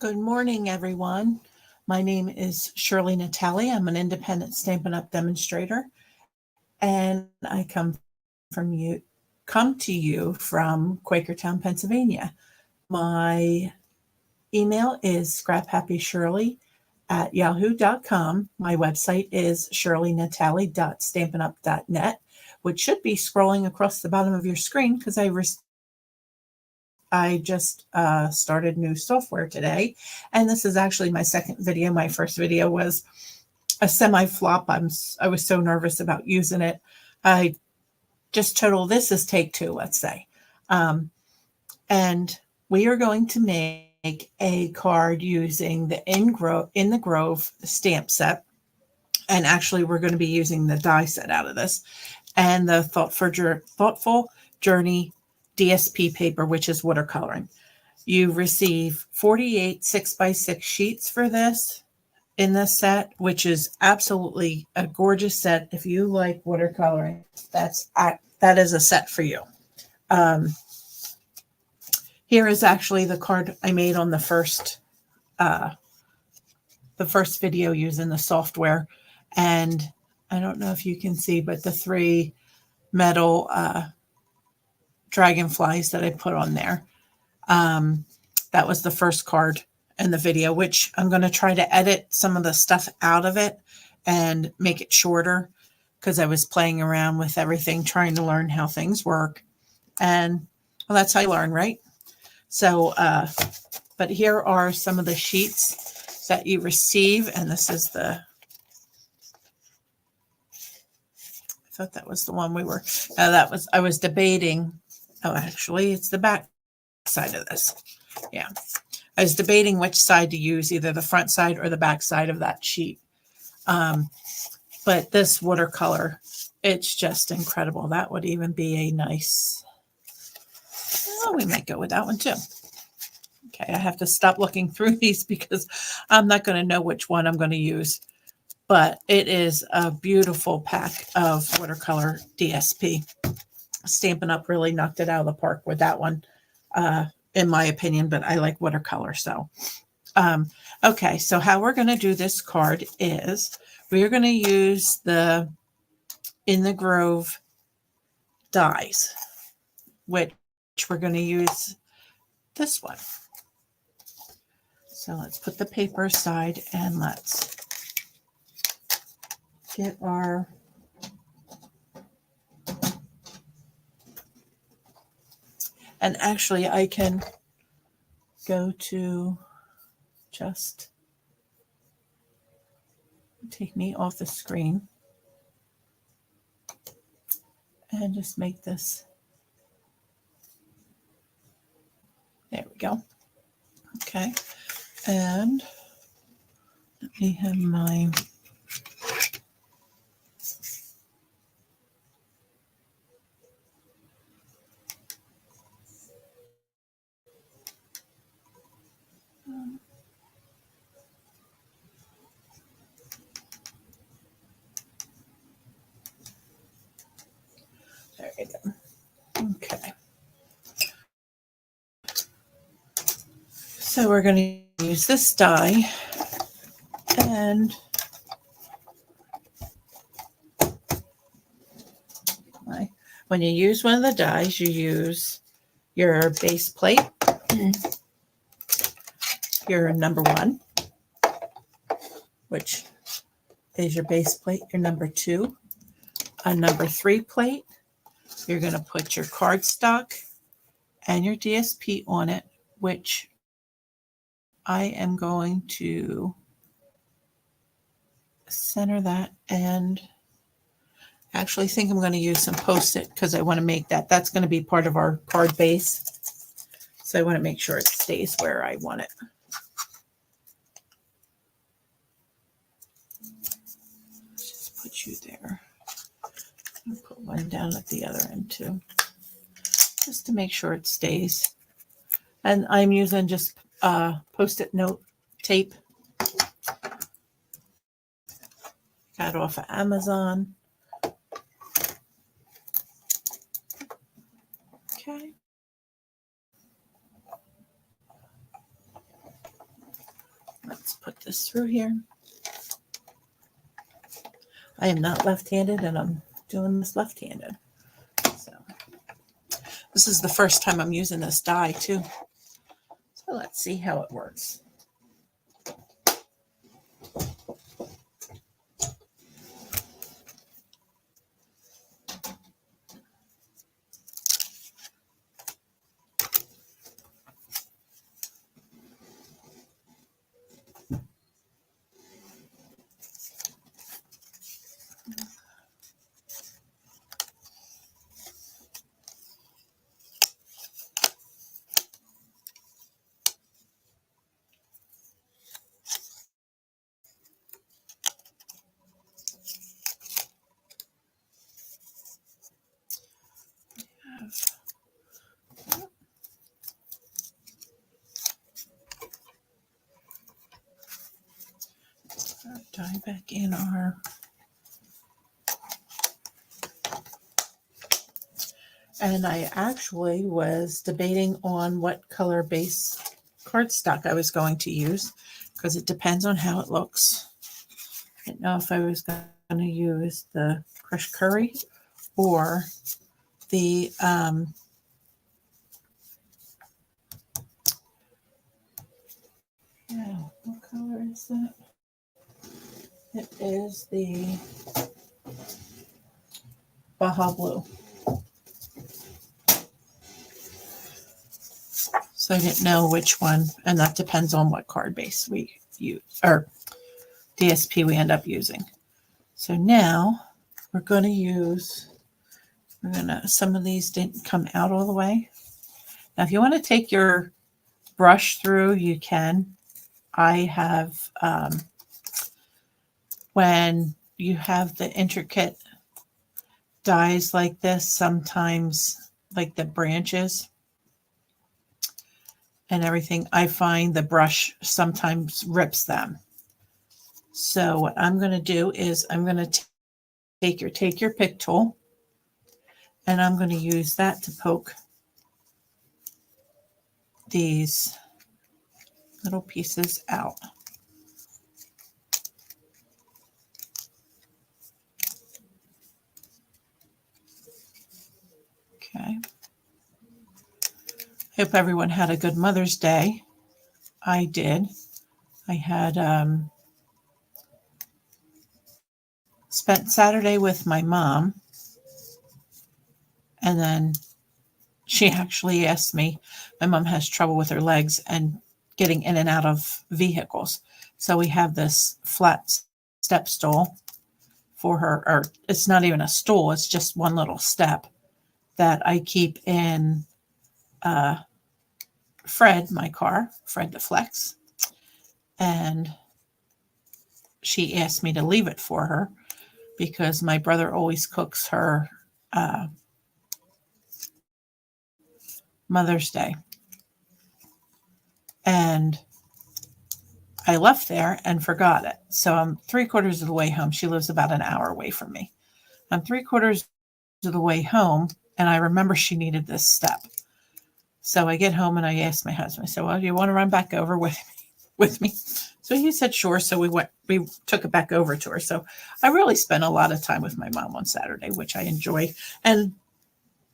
Good morning, everyone. My name is Shirley Natali. I'm an independent Stampin' Up! Demonstrator, and I come to you from Quakertown, Pennsylvania. My email is scraphappyshirley@yahoo.com. My website is shirleynatali.stampinup.net, which should be scrolling across the bottom of your screen because I just started new software today, and this is actually my second video. My first video was a semi-flop. I was so nervous about using it. I just this is take two, let's say. And we are going to make a card using the In the Grove stamp set. And actually, we're going to be using the die set out of this and the Thoughtful Journey DSP paper, which is watercoloring. You receive 48 6x6 sheets for this in this set, which is absolutely a gorgeous set. If you like watercoloring, that is a set for you. Here is actually the card I made on the first video using the software. And I don't know if you can see, but the three metal dragonflies that I put on there. That was the first card in the video, which I'm going to try to edit some of the stuff out of it and make it shorter because I was playing around with everything, trying to learn how things work. And well, that's how you learn, right? So, but here are some of the sheets that you receive. And this is I thought that was the one we were, I was debating. Oh, actually, it's the back side of this. Yeah. I was debating which side to use, either the front side or the back side of that sheet. But this watercolor, it's just incredible. That would even be a nice, well, we might go with that one too. Okay, I have to stop looking through these because I'm not going to know which one I'm going to use. But it is a beautiful pack of watercolor DSP. Stampin' Up! Really knocked it out of the park with that one, in my opinion, but I like watercolor. So, okay, so how we're going to do this card is we are going to use the In the Grove dies, which we're going to use this one. So let's put the paper aside and let's get our and actually I can go to just take me off the screen and just make this. There we go. Okay. And let me have my there we go. Okay. So we're going to use this die, and when you use one of the dies, you use your base plate, your number 1, which is your base plate, your number 2, a number 3 plate. You're going to put your cardstock and your DSP on it, which I am going to center that and actually think I'm going to use some Post-it because I want to make that. That's going to be part of our card base. So I want to make sure it stays where I want it. Just put you there. I'll put one down at the other end too, just to make sure it stays. And I'm using just Post-it note tape. Got it off of Amazon. Okay. put this through here. I am not left-handed, and I'm doing this left-handed. So this is the first time I'm using this die too. So let's see how it works. Die back in our and I actually was debating on what color base cardstock I was going to use because it depends on how it looks. I didn't know if I was going to use the crushed curry or the yeah, what color is that? It is the Baja Blue. So I didn't know which one, and that depends on what card base we use, or DSP we end up using. So now we're going to use, some of these didn't come out all the way. Now, if you want to take your brush through, you can. I have, when you have the intricate dies like this, sometimes like the branches and everything, I find the brush sometimes rips them. So what I'm going to do is I'm going to take your pick tool, and I'm going to use that to poke these little pieces out. Okay. Hope everyone had a good Mother's Day. I did. I had spent Saturday with my mom, and then she actually asked me, my mom has trouble with her legs and getting in and out of vehicles. So we have this flat step stool for her, or it's not even a stool, it's just one little step that I keep in Fred, my car, Fred the Flex. And she asked me to leave it for her because my brother always cooks her Mother's Day. And I left there and forgot it. So I'm 3/4 of the way home. She lives about an hour away from me. I'm 3/4 of the way home, and I remember she needed this step. So I get home and I asked my husband, I said, well, do you want to run back over with me? So he said, sure. So we took it back over to her. So I really spent a lot of time with my mom on Saturday, which I enjoy. And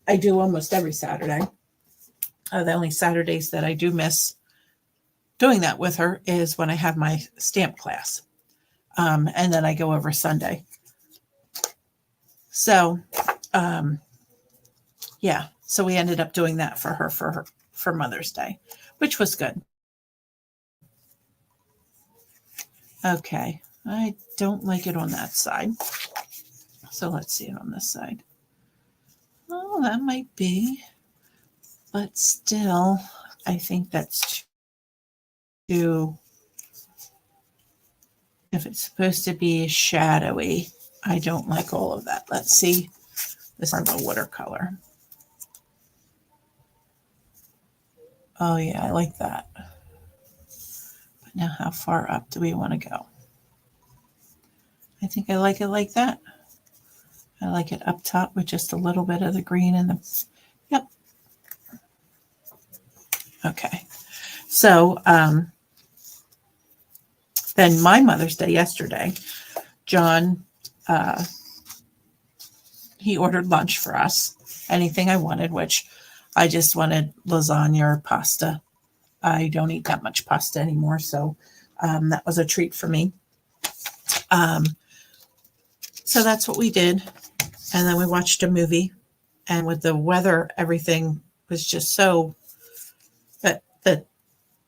I do almost every Saturday. The only Saturdays that I do miss doing that with her is when I have my stamp class. And then I go over Sunday. So, yeah. So we ended up doing that for her for Mother's Day, which was good. Okay. I don't like it on that side. So let's see it on this side. Oh, that might be, but still, I think that's too, if it's supposed to be shadowy, I don't like all of that. Let's see. This is a watercolor. Oh yeah, I like that. But now how far up do we want to go? I think I like it like that. I like it up top with just a little bit of the green in the, yep. Okay. So, Then my Mother's Day yesterday, John, he ordered lunch for us, anything I wanted, which I just wanted lasagna or pasta. I don't eat that much pasta anymore, so that was a treat for me. So that's what we did. And then we watched a movie. And with the weather, everything was just so, that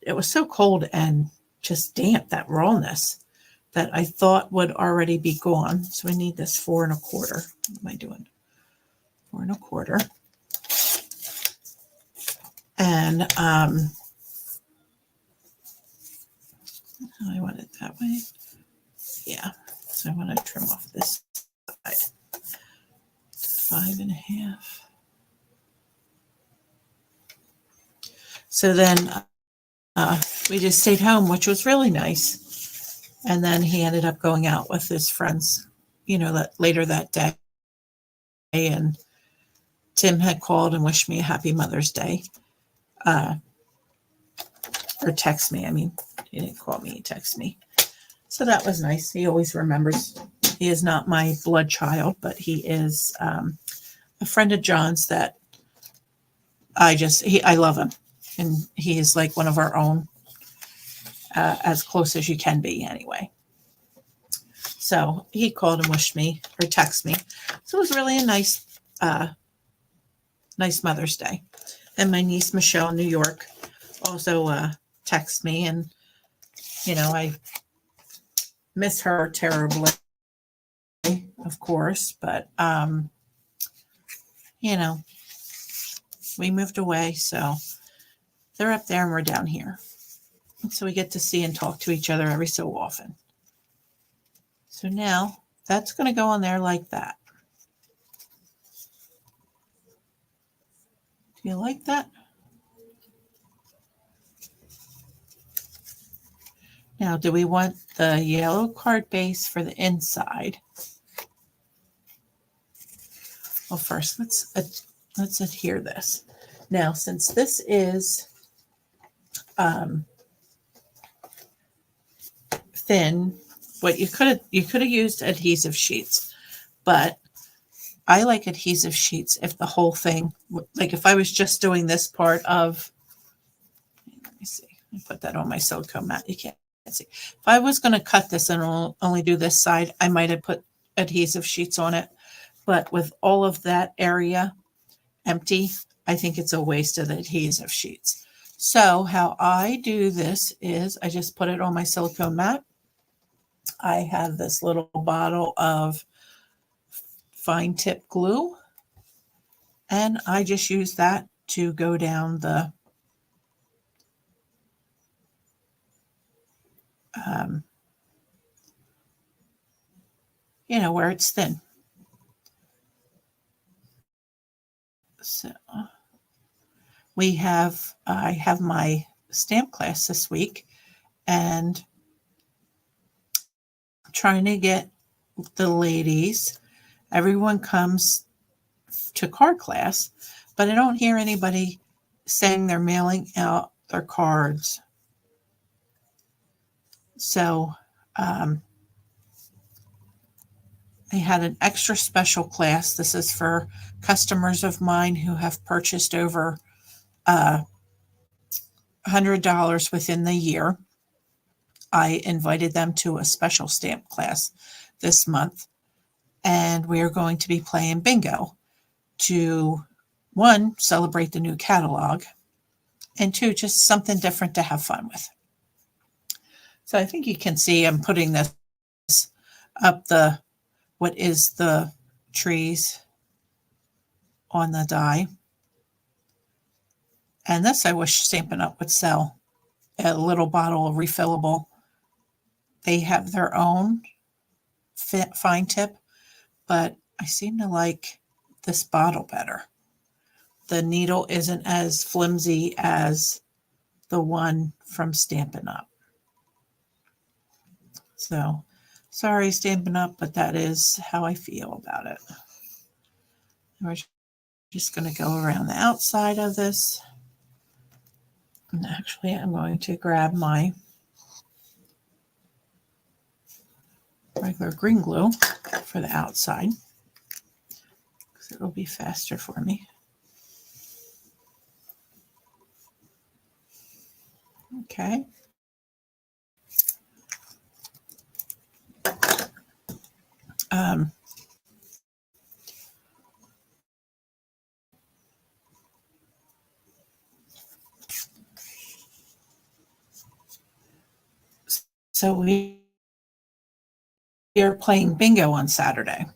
it was so cold and just damp, that rawness, that I thought would already be gone. So I need this 4 1/4. What am I doing? 4 1/4. And I want it that way. Yeah. So I want to trim off this side. 5 1/2. So then we just stayed home, which was really nice. And then he ended up going out with his friends, later that day. And Tim had called and wished me a happy Mother's Day. Or text me. I mean, he didn't call me, he texted me. So that was nice. He always remembers. He is not my blood child, but he is a friend of John's that I love him. And he is like one of our own, as close as you can be anyway. So he called and wished me or texted me. So it was really a nice Mother's Day. And my niece, Michelle in New York, also texted me. And, I miss her terribly, of course. But, we moved away. So they're up there and we're down here. And so we get to see and talk to each other every so often. So now that's going to go on there like that. Do you like that? Now, do we want the yellow card base for the inside? Well, first, let's adhere this. Now, since this is thin, what you could have used adhesive sheets, but I like adhesive sheets if the whole thing, like if I was just doing this part of, let me see, I put that on my silicone mat. You can't see. If I was going to cut this and only do this side, I might have put adhesive sheets on it. But with all of that area empty, I think it's a waste of the adhesive sheets. So how I do this is I just put it on my silicone mat. I have this little bottle of fine tip glue, and I just use that to go down the where it's thin. So I have my stamp class this week, and I'm trying to get the ladies, everyone comes to card class, but I don't hear anybody saying they're mailing out their cards. So I had an extra special class. This is for customers of mine who have purchased over $100 within the year. I invited them to a special stamp class this month, and we are going to be playing bingo to, 1, celebrate the new catalog, and 2, just something different to have fun with. So I think you can see I'm putting this up what is the trees on the die. And this I wish Stampin' Up! Would sell. A little bottle, refillable. They have their own fine tip, but I seem to like this bottle better. The needle isn't as flimsy as the one from Stampin' Up! So, sorry, Stampin' Up!, but that is how I feel about it. We're just going to go around the outside of this. And actually, I'm going to grab my regular green glue for the outside because it'll be faster for me. Okay. So we are playing bingo on Saturday,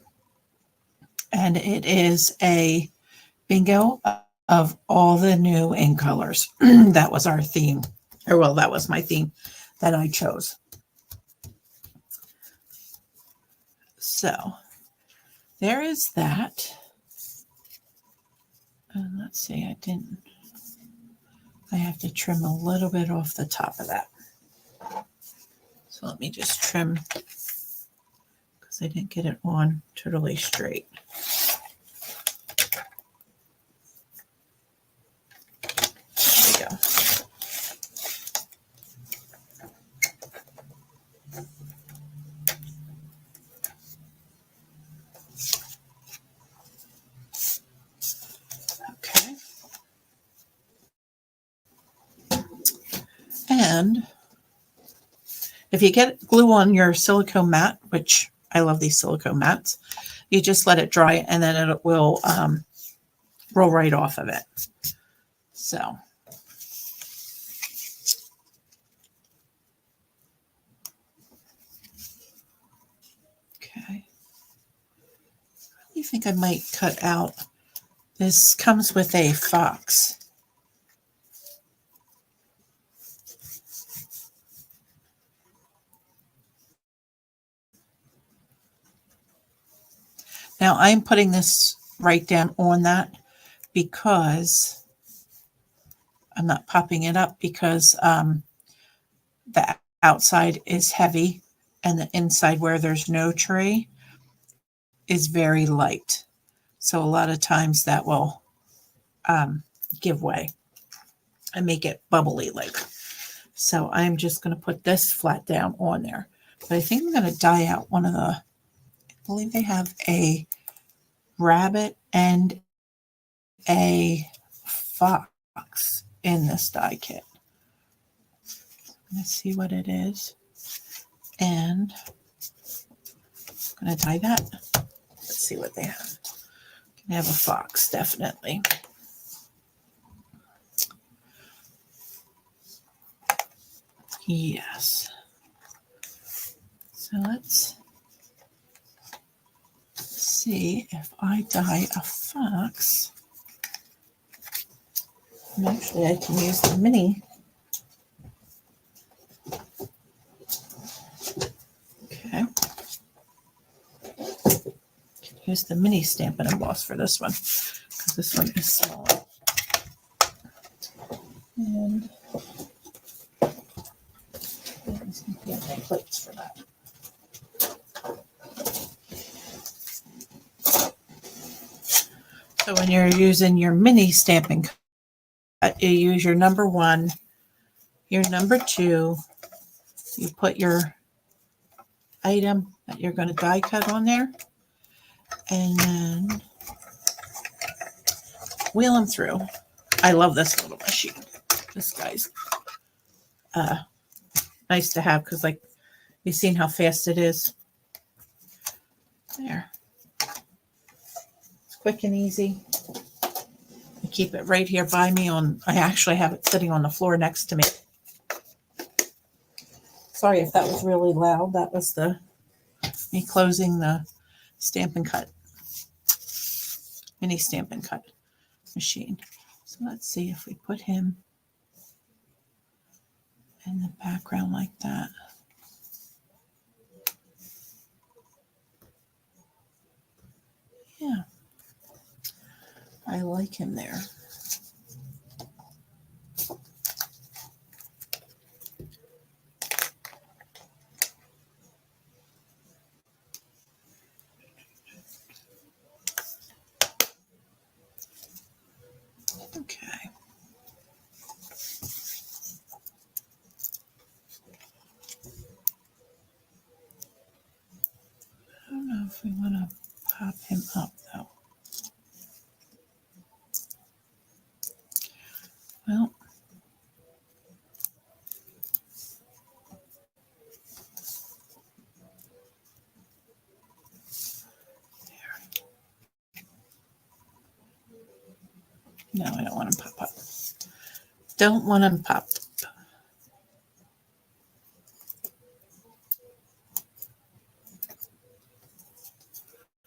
and it is a bingo of all the new ink colors. That was our theme, or well, that was my theme that I chose. So there is that. And let's see, I have to trim a little bit off the top of that. So let me just trim because I didn't get it on totally straight. There we go. Okay. And if you get glue on your silicone mat, which I love these silicone mats, you just let it dry and then it will roll right off of it. So. Okay. I think I might cut out. This comes with a fox. Now I'm putting this right down on that because I'm not popping it up because the outside is heavy and the inside where there's no tray is very light. So a lot of times that will give way and make it bubbly like. So I'm just going to put this flat down on there. But I think I'm going to dye out one of the, I believe they have a rabbit and a fox in this die kit. Let's see what it is. And I'm going to dye that. Let's see what they have. They have a fox, definitely. Yes. So let's see if I dye a fox. And actually, I can use the mini. Okay. Can use the mini Stampin' Emboss for this one because this one is smaller. And there's my plates for that. So when you're using your mini Stampin' Cut, you use your number 1, your number 2, you put your item that you're going to die cut on there, and then wheel them through. I love this little machine. This guy's nice to have because, like, you've seen how fast it is. There. It's quick and easy. I keep it right here by me I actually have it sitting on the floor next to me. Sorry if that was really loud. That was me closing the Stampin' Cut, mini Stampin' Cut machine. So let's see if we put him in the background like that. Yeah, I like him there. Okay. Well, no, I don't want them pop up. Don't want them popped up.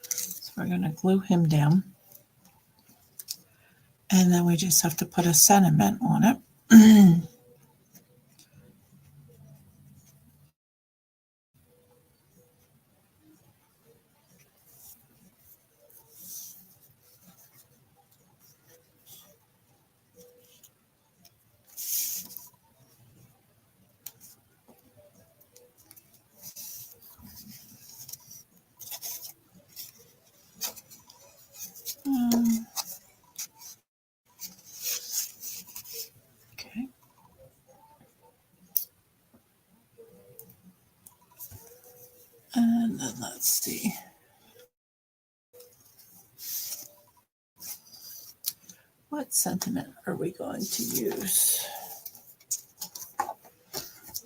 So we're going to glue him down. And then we just have to put a sentiment on it. Okay. And then let's see. What sentiment are we going to use?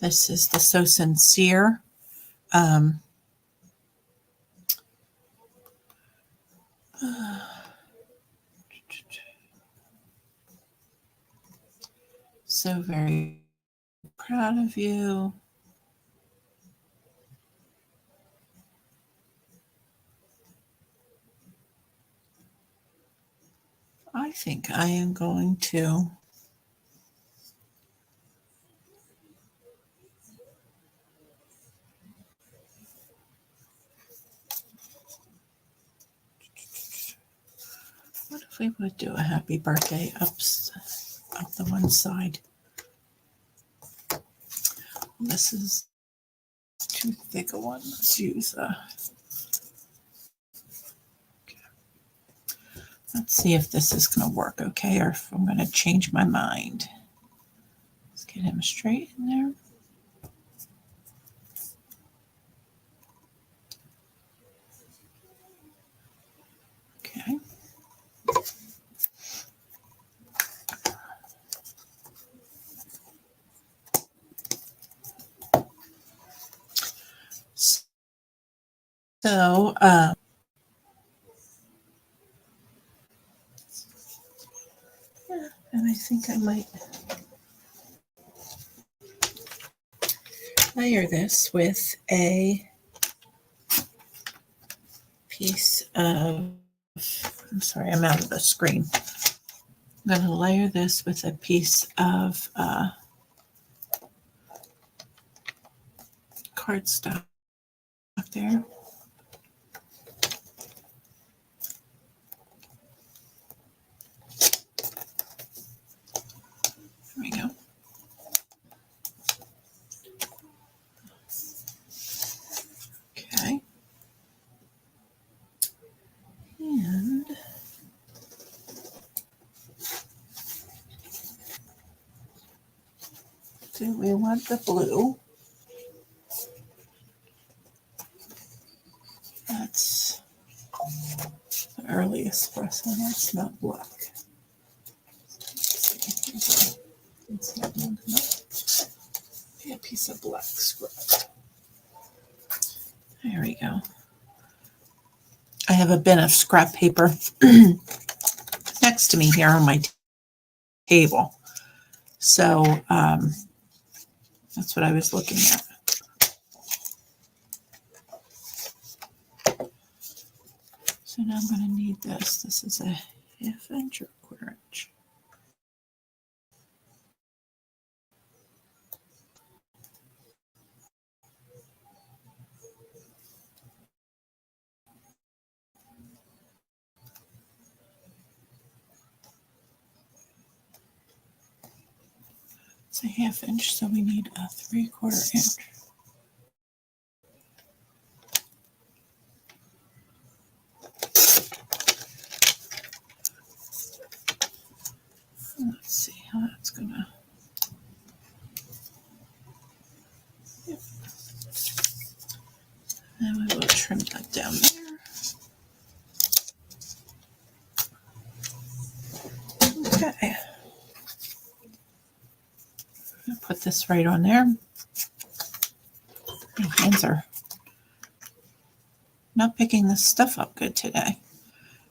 This is the So Sincere. So very proud of you. I think I am going to what if we would do a happy birthday up the one side? This is too thick a one. Let's use let's see if this is going to work okay, or if I'm going to change my mind. Let's get him straight in there. Okay. So, yeah, and I think I might layer this with a piece of, I'm sorry, I'm out of the screen. I'm going to layer this with a piece of cardstock there. There we go. Okay. And do we want the blue? That's the early espresso. That's not black. It's not long enough. Be a piece of black scrap. There we go. I have a bin of scrap paper next to me here on my table. So that's what I was looking at. So now I'm going to need this. This is a ½ inch or ¼ inch. It's a ½ inch, so we need a ¾ inch. Let's see how that's gonna. Yep. And we will trim that down there. Okay. Put this right on there. My hands are not picking this stuff up good today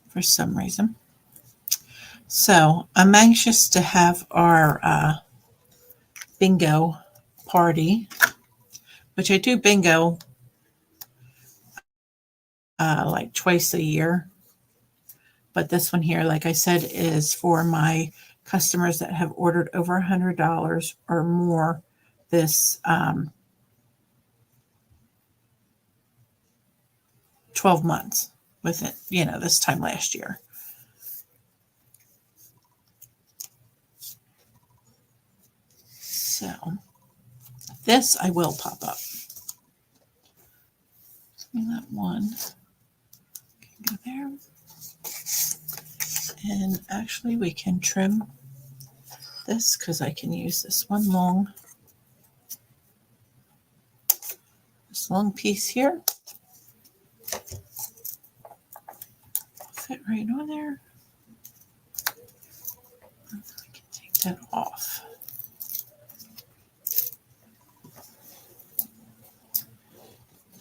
for some reason. So I'm anxious to have our bingo party, which I do bingo like twice a year. But this one here, like I said, is for my customers that have ordered over $100 or more this 12 months with it, this time last year. So this I will pop up. That one can go there. And actually we can trim this because I can use this long piece here. Fit right on there. I can take that off.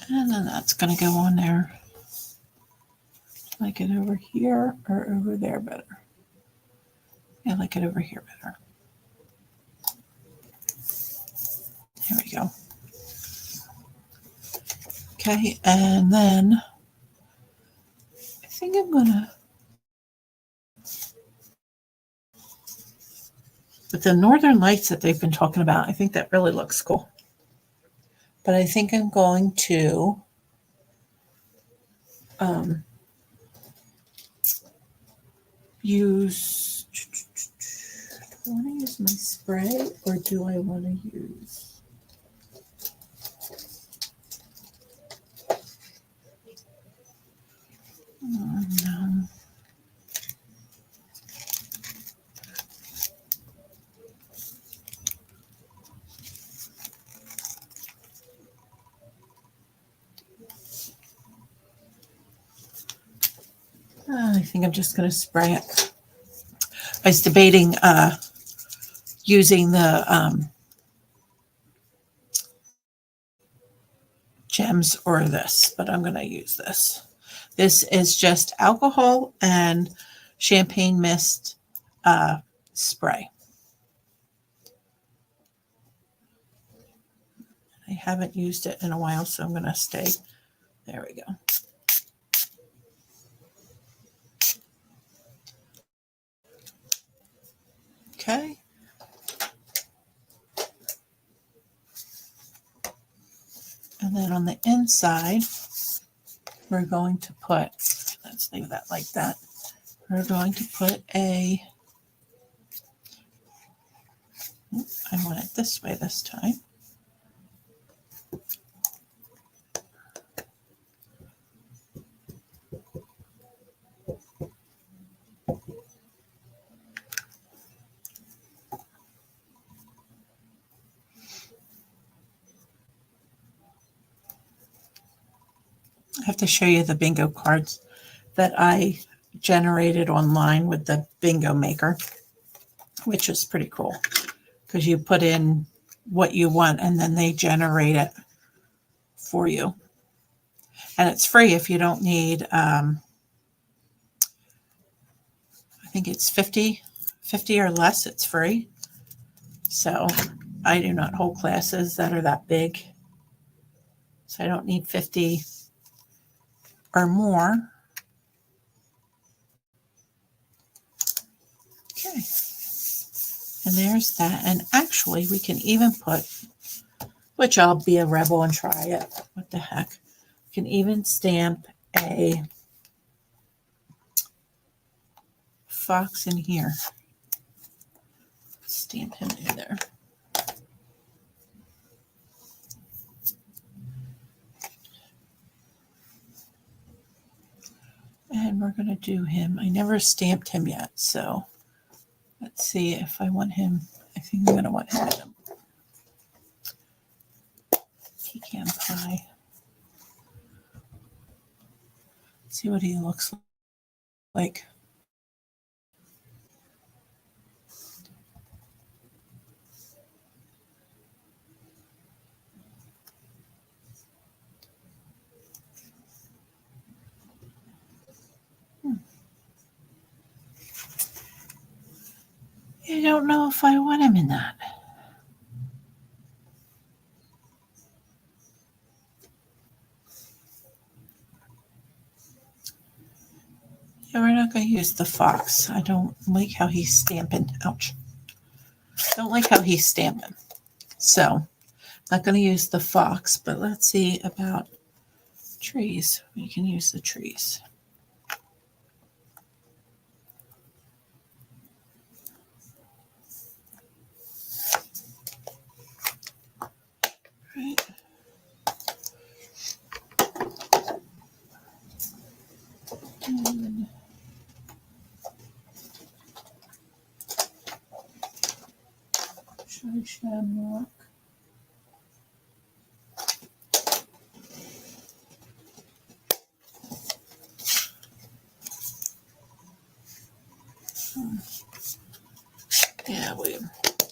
And then that's going to go on there. Like it over here or over there better? I like it over here better. There we go. Okay, and then I think I'm gonna, with the northern lights that they've been talking about, I think that really looks cool. But I think I'm going to use, do I want to use my spray or do I want to use, oh no. I think I'm just going to spray it. I was debating using the gems or this, but I'm going to use this. This is just alcohol and champagne mist spray. I haven't used it in a while, so I'm going to stay. There we go. Okay. And then on the inside, we're going to put, let's leave that like that. We're going to put I want it this way this time. I have to show you the bingo cards that I generated online with the bingo maker, which is pretty cool because you put in what you want and then they generate it for you. And it's free if you don't need, I think it's 50 or less, it's free. So I do not hold classes that are that big. So I don't need 50 or more. Okay. And there's that. And actually we can even put, which I'll be a rebel and try it. What the heck? We can even stamp a fox in here. Stamp him in there. And we're going to do him. I never stamped him yet, so let's see if I want him. I think I'm going to want him in a pecan pie. See what he looks like. I don't know if I want him in that. Yeah, we're not going to use the fox. I don't like how he's stamping. Ouch. Don't like how he's stamping. So, not going to use the fox, but let's see about trees. We can use the trees. Right. Shamrock. Yeah,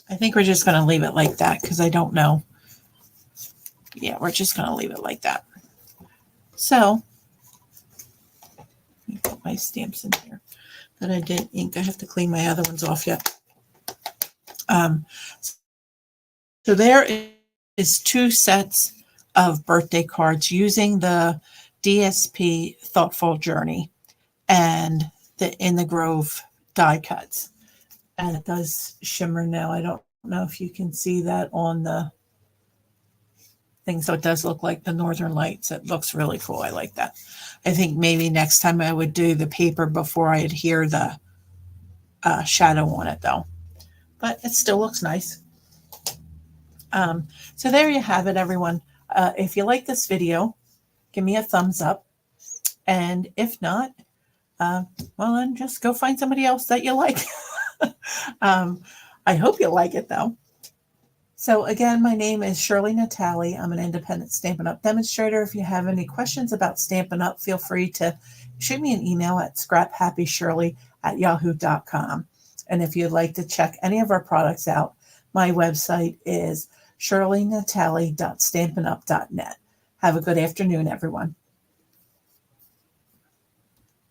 I think we're just going to leave it like that because I don't know. Yeah, we're just going to leave it like that. So, let me put my stamps in here that I didn't ink. I have to clean my other ones off yet. So there is 2 sets of birthday cards using the DSP Thoughtful Journey and the In the Grove die cuts. And it does shimmer now. I don't know if you can see that on the thing. So it does look like the Northern Lights. It looks really cool. I like that. I think maybe next time I would do the paper before I adhere the shadow on it though. But it still looks nice. So there you have it, everyone. If you like this video, give me a thumbs up. And if not, well, then just go find somebody else that you like. I hope you like it, though. So again, my name is Shirley Natali. I'm an independent Stampin' Up! Demonstrator. If you have any questions about Stampin' Up!, feel free to shoot me an email at scraphappyshirley@yahoo.com. And if you'd like to check any of our products out, my website is shirleynatali.stampinup.net. Have a good afternoon, everyone.